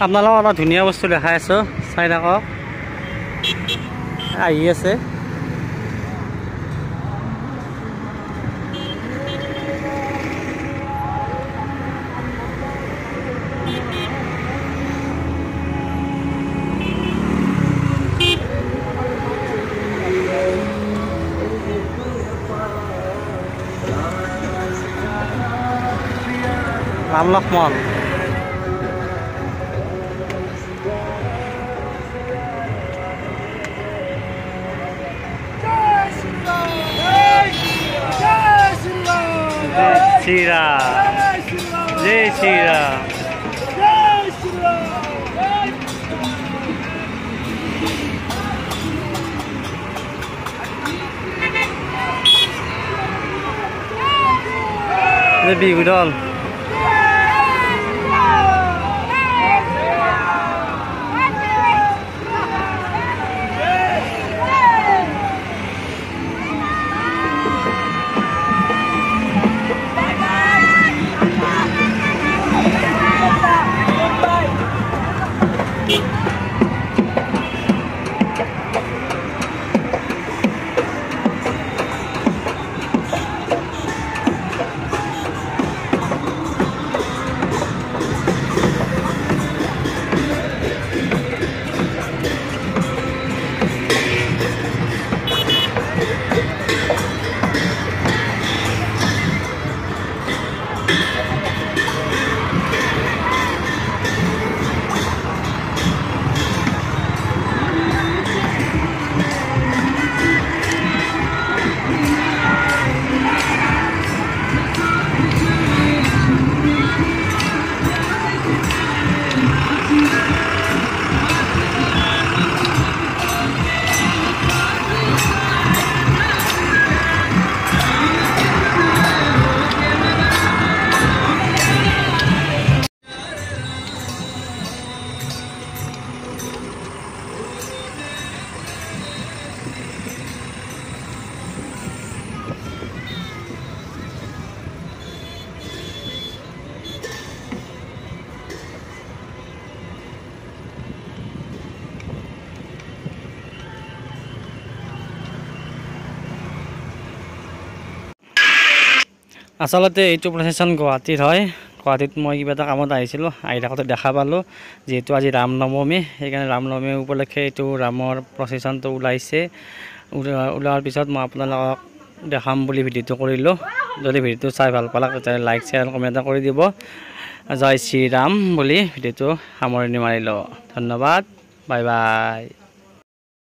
আপোনালোকক এটা ধুনীয়া বস্তু দেখাই আছোঁ, চাই থাকক। আহি আছে রাম লক্ষ্মণ। श्री राम, जय श्री राम। जय बिगुदल। আচলতে এইটো প্ৰচেছন গুৱাহাটীৰ হয়। গুৱাহাটীত মই কিবা এটা কামত আহিছিলোঁ, আহি থাকোঁতে দেখা পালোঁ। যিহেতু আজি ৰাম নৱমী, সেইকাৰণে ৰাম নৱমী উপলক্ষে এইটো ৰামৰ প্ৰচেছনটো ওলাইছে। ওলোৱাৰ পিছত মই আপোনালোকক দেখাম বুলি ভিডিঅ'টো কৰিলোঁ। যদি ভিডিঅ'টো চাই ভাল পালে তেতিয়াহ'লে লাইক, শ্বেয়াৰ, কমেণ্ট এটা কৰি দিব। জয় শ্ৰী ৰাম বুলি ভিডিঅ'টো সামৰণি মাৰিলোঁ। ধন্যবাদ, বাই বাই।